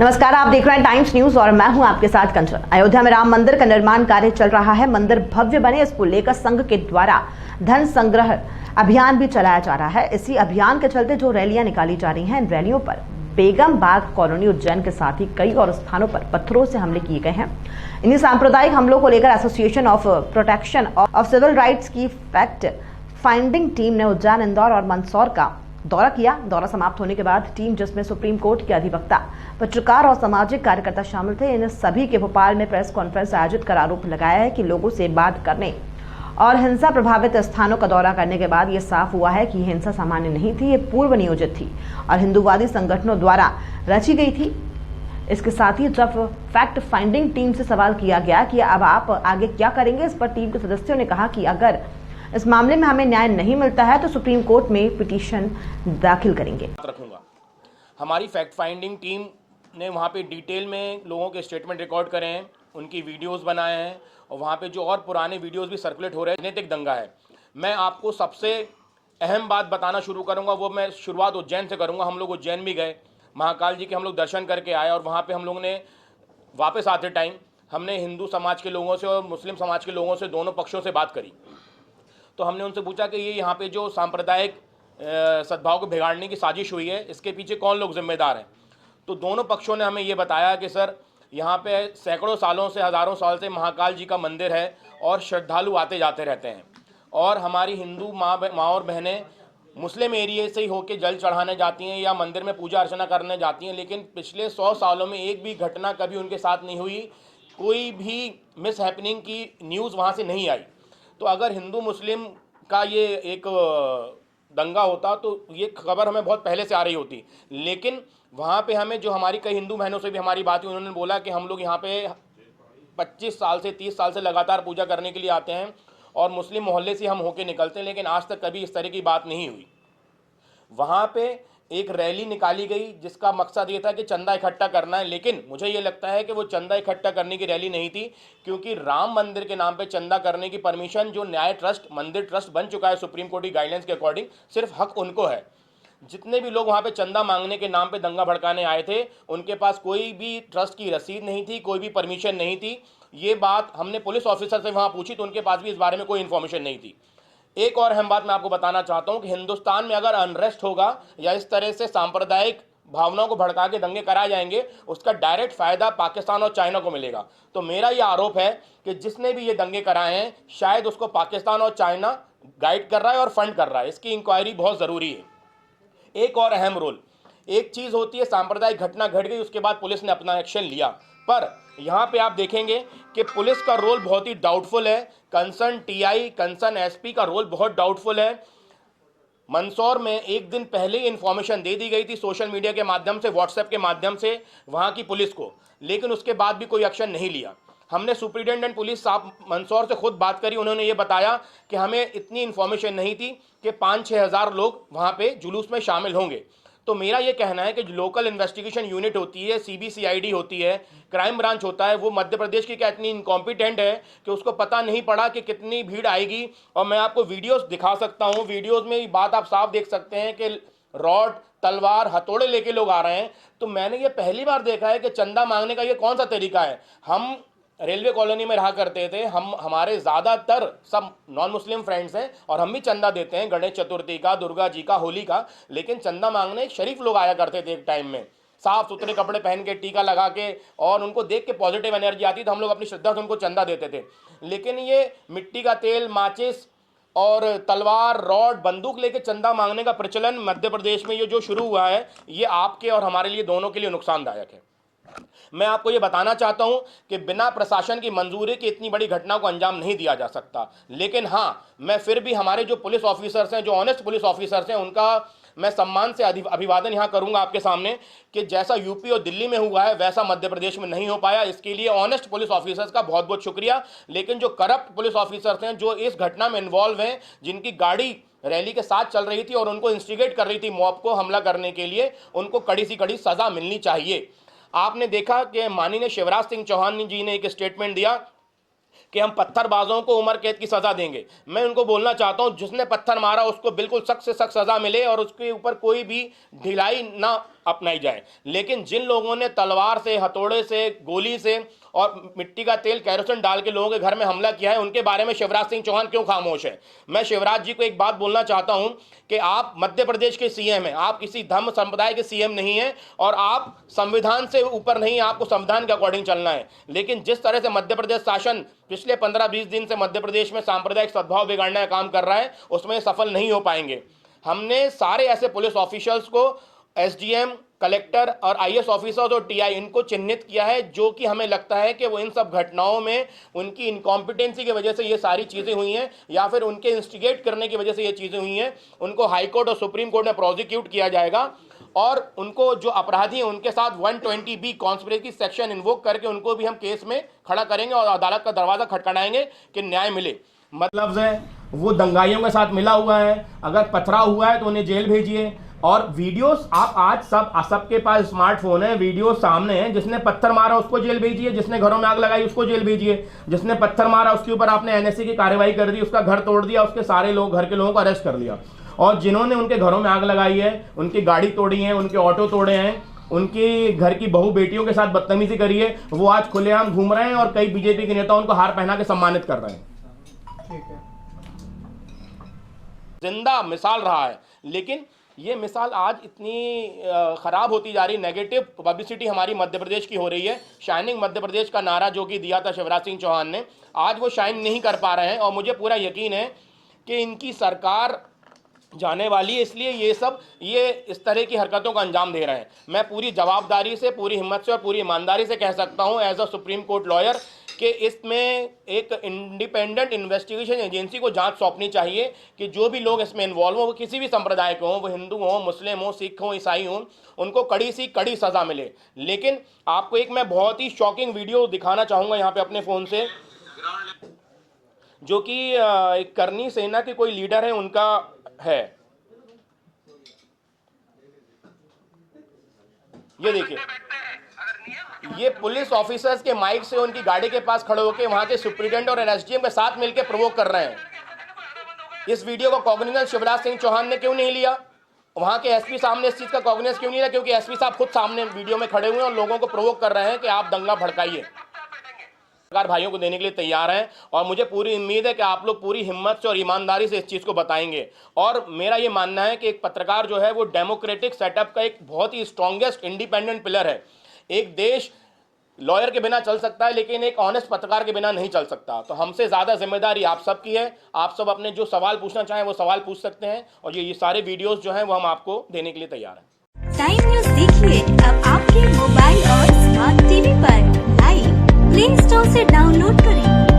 नमस्कार, आप देख रहे हैं टाइम्स न्यूज और मैं हूं आपके साथ कंचन। अयोध्या में राम मंदिर का निर्माण कार्य चल रहा है। मंदिर भव्य बने, इसको लेकर संघ के द्वारा धन संग्रह अभियान भी चलाया जा रहा है। इसी अभियान के चलते जो रैलियां निकाली जा रही हैं, इन रैलियों पर बेगम बाग कॉलोनी उज्जैन के साथ ही कई और स्थानों पर पत्थरों से हमले किए गए हैं। इन्हीं सांप्रदायिक हमलों को लेकर association of protection of civil rights की फैक्ट फाइंडिंग टीम ने उज्जैन, इंदौर और मंदसौर का दौरा किया। दौरा समाप्त होने के बाद टीम, जिसमें सुप्रीम कोर्ट के अधिवक्ता, पत्रकार और सामाजिक कार्यकर्ता शामिल थे, इन सभी के भोपाल में प्रेस कॉन्फ्रेंस आयोजित कर आरोप लगाया है कि लोगों से बात करने और हिंसा प्रभावित स्थानों का दौरा करने के बाद ये साफ हुआ है कि हिंसा सामान्य नहीं थी, ये पूर्व नियोजित थी और हिंदूवादी संगठनों द्वारा रची गई थी। इसके साथ ही जब फैक्ट फाइंडिंग टीम से सवाल किया गया कि अब आप आगे क्या करेंगे, इस पर टीम के सदस्यों ने कहा कि अगर इस मामले में हमें न्याय नहीं मिलता है तो सुप्रीम कोर्ट में पिटीशन दाखिल करेंगे। रखूंगा। हमारी फैक्ट फाइंडिंग टीम ने वहाँ पे डिटेल में लोगों के स्टेटमेंट रिकॉर्ड करे हैं, उनकी वीडियोस बनाए हैं और वहाँ पे जो और पुराने वीडियोस भी सर्कुलेट हो रहे हैं। राजनीतिक दंगा है। मैं आपको सबसे अहम बात बताना शुरू करूँगा, वो मैं शुरुआत उज्जैन से करूँगा। हम लोग उज्जैन भी गए, महाकाल जी के हम लोग दर्शन करके आए और वहाँ पर हम लोग ने वापस आते टाइम हमने हिंदू समाज के लोगों से और मुस्लिम समाज के लोगों से, दोनों पक्षों से बात करी। तो हमने उनसे पूछा कि ये यहाँ पे जो सांप्रदायिक सद्भाव को बिगाड़ने की साजिश हुई है, इसके पीछे कौन लोग जिम्मेदार हैं। तो दोनों पक्षों ने हमें ये बताया कि सर, यहाँ पे सैकड़ों सालों से, हज़ारों साल से महाकाल जी का मंदिर है और श्रद्धालु आते जाते रहते हैं और हमारी हिंदू माँ और बहनें मुस्लिम एरिए से ही होकर जल चढ़ाने जाती हैं या मंदिर में पूजा अर्चना करने जाती हैं, लेकिन पिछले 100 सालों में एक भी घटना कभी उनके साथ नहीं हुई, कोई भी मिस हैपनिंग की न्यूज़ वहाँ से नहीं आई। तो अगर हिंदू मुस्लिम का ये एक दंगा होता तो ये खबर हमें बहुत पहले से आ रही होती, लेकिन वहाँ पे हमें जो हमारी कई हिंदू बहनों से भी हमारी बात हुई, उन्होंने बोला कि हम लोग यहाँ पे 25 साल से 30 साल से लगातार पूजा करने के लिए आते हैं और मुस्लिम मोहल्ले से हम होके निकलते हैं, लेकिन आज तक कभी इस तरह की बात नहीं हुई। वहाँ पे एक रैली निकाली गई जिसका मकसद ये था कि चंदा इकट्ठा करना है, लेकिन मुझे ये लगता है कि वो चंदा इकट्ठा करने की रैली नहीं थी, क्योंकि राम मंदिर के नाम पे चंदा करने की परमिशन जो न्याय ट्रस्ट, मंदिर ट्रस्ट बन चुका है सुप्रीम कोर्ट की गाइडलाइंस के अकॉर्डिंग, सिर्फ हक उनको है। जितने भी लोग वहाँ पे चंदा मांगने के नाम पे दंगा भड़काने आए थे, उनके पास कोई भी ट्रस्ट की रसीद नहीं थी, कोई भी परमिशन नहीं थी। ये बात हमने पुलिस ऑफिसर से वहाँ पूछी तो उनके पास भी इस बारे में कोई इन्फॉर्मेशन नहीं थी। एक और अहम बात मैं आपको बताना चाहता हूं कि हिंदुस्तान में अगर अनरेस्ट होगा या इस तरह से सांप्रदायिक भावनाओं को भड़का के दंगे कराए जाएंगे, उसका डायरेक्ट फायदा पाकिस्तान और चाइना को मिलेगा। तो मेरा यह आरोप है कि जिसने भी ये दंगे कराए हैं, शायद उसको पाकिस्तान और चाइना गाइड कर रहा है और फंड कर रहा है। इसकी इंक्वायरी बहुत ज़रूरी है। एक और अहम रोल, एक चीज़ होती है सांप्रदायिक घटना घट गई, उसके बाद पुलिस ने अपना एक्शन लिया, पर यहाँ पे आप देखेंगे कि पुलिस का रोल बहुत ही डाउटफुल है। कंसर्न टीआई, कंसर्न एसपी का रोल बहुत डाउटफुल है। मंदसौर में एक दिन पहले इन्फॉर्मेशन दे दी गई थी सोशल मीडिया के माध्यम से, व्हाट्सएप के माध्यम से वहाँ की पुलिस को, लेकिन उसके बाद भी कोई एक्शन नहीं लिया। हमने सुप्रिटेंडेंट पुलिस साहब मंदसौर से खुद बात करी, उन्होंने ये बताया कि हमें इतनी इन्फॉर्मेशन नहीं थी कि 5-6 हज़ार लोग वहाँ पे जुलूस में शामिल होंगे। तो मेरा ये कहना है कि जो लोकल इन्वेस्टिगेशन यूनिट होती है, सीबीसीआईडी होती है, क्राइम ब्रांच होता है, वो मध्य प्रदेश की क्या इतनी इनकॉम्पिटेंट है कि उसको पता नहीं पड़ा कि कितनी भीड़ आएगी। और मैं आपको वीडियोस दिखा सकता हूँ, वीडियोस में बात आप साफ देख सकते हैं कि रॉड, तलवार, हथौड़े लेके लोग आ रहे हैं। तो मैंने ये पहली बार देखा है कि चंदा मांगने का ये कौन सा तरीका है। हम रेलवे कॉलोनी में रहा करते थे, हमारे ज़्यादातर सब नॉन मुस्लिम फ्रेंड्स हैं और हम भी चंदा देते हैं, गणेश चतुर्थी का, दुर्गा जी का, होली का, लेकिन चंदा मांगने शरीफ लोग आया करते थे एक टाइम में, साफ सुथरे कपड़े पहन के, टीका लगा के, और उनको देख के पॉजिटिव एनर्जी आती, तो हम लोग अपनी श्रद्धा से उनको चंदा देते थे। लेकिन ये मिट्टी का तेल, माचिस और तलवार, रॉड, बंदूक लेके चंदा मांगने का प्रचलन मध्य प्रदेश में ये जो शुरू हुआ है, ये आपके और हमारे लिए, दोनों के लिए नुकसानदायक है। मैं आपको ये बताना चाहता हूं कि बिना प्रशासन की मंजूरी की इतनी बड़ी घटना को अंजाम नहीं दिया जा सकता, लेकिन हाँ, मैं फिर भी हमारे जो पुलिस ऑफिसर्स हैं, जो ऑनेस्ट पुलिस ऑफिसर्स हैं, उनका मैं सम्मान से अभिवादन यहाँ करूंगा आपके सामने कि जैसा यूपी और दिल्ली में हुआ है वैसा मध्य प्रदेश में नहीं हो पाया। इसके लिए ऑनेस्ट पुलिस ऑफिसर्स का बहुत बहुत शुक्रिया। लेकिन जो करप्ट पुलिस ऑफिसर्स हैं, जो इस घटना में इन्वॉल्व हैं, जिनकी गाड़ी रैली के साथ चल रही थी और उनको इंस्टिगेट कर रही थी मॉब को हमला करने के लिए, उनको कड़ी से कड़ी सजा मिलनी चाहिए। आपने देखा कि माननीय शिवराज सिंह चौहान जी ने एक स्टेटमेंट दिया कि हम पत्थरबाजों को उम्र कैद की सजा देंगे। मैं उनको बोलना चाहता हूं, जिसने पत्थर मारा उसको बिल्कुल सख्त से सख्त सजा मिले और उसके ऊपर कोई भी ढिलाई ना अपनाई जाए। लेकिन जिन लोगों ने तलवार से, हथौड़े से, गोली से और मिट्टी का तेल, कैरोसिन डाल के लोगों के घर में हमला किया है, उनके बारे में शिवराज सिंह चौहान क्यों खामोश है? मैं शिवराज जी को एक बात बोलना चाहता हूं कि आप मध्य प्रदेश के सीएम हैं, आप किसी धर्म संप्रदाय के सीएम नहीं हैं और आप संविधान से ऊपर नहीं, आपको संविधान के अकॉर्डिंग चलना है। लेकिन जिस तरह से मध्य प्रदेश शासन पिछले 15-20 दिन से मध्य प्रदेश में सांप्रदायिक सद्भाव बिगाड़ने का काम कर रहा है, उसमें सफल नहीं हो पाएंगे। हमने सारे ऐसे पुलिस ऑफिशियल्स को, एसडीएम, कलेक्टर और आईएएस ऑफिसर्स और टीआई, इनको चिन्हित किया है जो कि हमें लगता है कि वो इन सब घटनाओं में उनकी इनकॉम्पिटेंसी की वजह से ये सारी चीज़ें हुई हैं या फिर उनके इंस्टिगेट करने की वजह से ये चीज़ें हुई हैं। उनको हाई कोर्ट और सुप्रीम कोर्ट में प्रोसिक्यूट किया जाएगा और उनको जो अपराधी हैं उनके साथ 120B कॉन्स्पिरेसी सेक्शन इन्वोक करके उनको भी हम केस में खड़ा करेंगे और अदालत का दरवाज़ा खटखटाएंगे कि न्याय मिले। मतलब है वो दंगाइयों के साथ मिला हुआ है, अगर पथराव हुआ है तो उन्हें जेल भेजिए। और वीडियोस आप आज सबके पास स्मार्टफोन है, वीडियो सामने है। जिसने पत्थर मारा उसको जेल भेजिए, जिसने घरों में आग लगाई उसको जेल भेजिए, जिसने पत्थर मारा उसके ऊपर आपने एनएसए की कार्रवाई कर दी, उसका घर तोड़ दिया, उसके सारे लोग, घर के लोगों को अरेस्ट कर लिया। और जिन्होंने उनके घरों में आग लगाई है, उनकी गाड़ी तोड़ी है, उनके ऑटो तोड़े हैं, उनकी घर की बहू बेटियों के साथ बदतमीजी करी है, वो आज खुलेआम घूम रहे हैं और कई बीजेपी के नेता उनको हार पहना के सम्मानित कर रहे हैं। ठीक है, जिंदा मिसाल रहा है। लेकिन ये मिसाल आज इतनी खराब होती जा रही, नेगेटिव पब्लिसिटी हमारी मध्य प्रदेश की हो रही है। शाइनिंग मध्य प्रदेश का नारा जो कि दिया था शिवराज सिंह चौहान ने, आज वो शाइन नहीं कर पा रहे हैं और मुझे पूरा यकीन है कि इनकी सरकार जाने वाली है, इसलिए ये इस तरह की हरकतों का अंजाम दे रहे हैं। मैं पूरी जवाबदारी से, पूरी हिम्मत से और पूरी ईमानदारी से कह सकता हूं as a supreme court lawyer कि इसमें एक इंडिपेंडेंट इन्वेस्टिगेशन एजेंसी को जांच सौंपनी चाहिए कि जो भी लोग इसमें इन्वॉल्व हों, वो किसी भी संप्रदाय के हों, वो हिंदू हों, मुस्लिम हों, सिख हों, ईसाई हों, उनको कड़ी सी कड़ी सज़ा मिले। लेकिन आपको एक मैं बहुत ही शॉकिंग वीडियो दिखाना चाहूँगा यहाँ पे अपने फ़ोन से, जो कि एक करनी सेना के कोई लीडर है उनका है। ये देखिए, ये पुलिस ऑफिसर्स के माइक से उनकी गाड़ी के पास खड़े होकर वहां के सुप्रिटेंडेंट और एसडीएम के साथ मिलकर प्रोवोक कर रहे हैं। इस वीडियो का कॉग्निजेंस शिवराज सिंह चौहान ने क्यों नहीं लिया? वहां के एसपी साहब ने इस चीज का कॉग्निजेंस क्यों नहीं लिया? क्योंकि एसपी साहब खुद सामने वीडियो में खड़े हुए हैं और लोगों को प्रोवोक कर रहे हैं कि आप दंगा भड़काइए। सरकार भाइयों को देने के लिए तैयार है और मुझे पूरी उम्मीद है कि आप लोग पूरी हिम्मत से और ईमानदारी से इस चीज़ को बताएंगे। और मेरा ये मानना है कि एक पत्रकार जो है वो डेमोक्रेटिक सेटअप का एक बहुत ही स्ट्रॉन्गेस्ट इंडिपेंडेंट पिलर है। एक देश लॉयर के बिना चल सकता है लेकिन एक ऑनेस्ट पत्रकार के बिना नहीं चल सकता। तो हमसे ज़्यादा जिम्मेदारी आप सबकी है। आप सब अपने जो सवाल पूछना चाहें वो सवाल पूछ सकते हैं और ये सारे वीडियोस जो हैं वो हम आपको देने के लिए तैयार हैं। टाइम न्यूज़ देखिए अब आपके मोबाइल और स्मार्ट टीवी पर। लाइव प्ले स्टोर से डाउनलोड करें।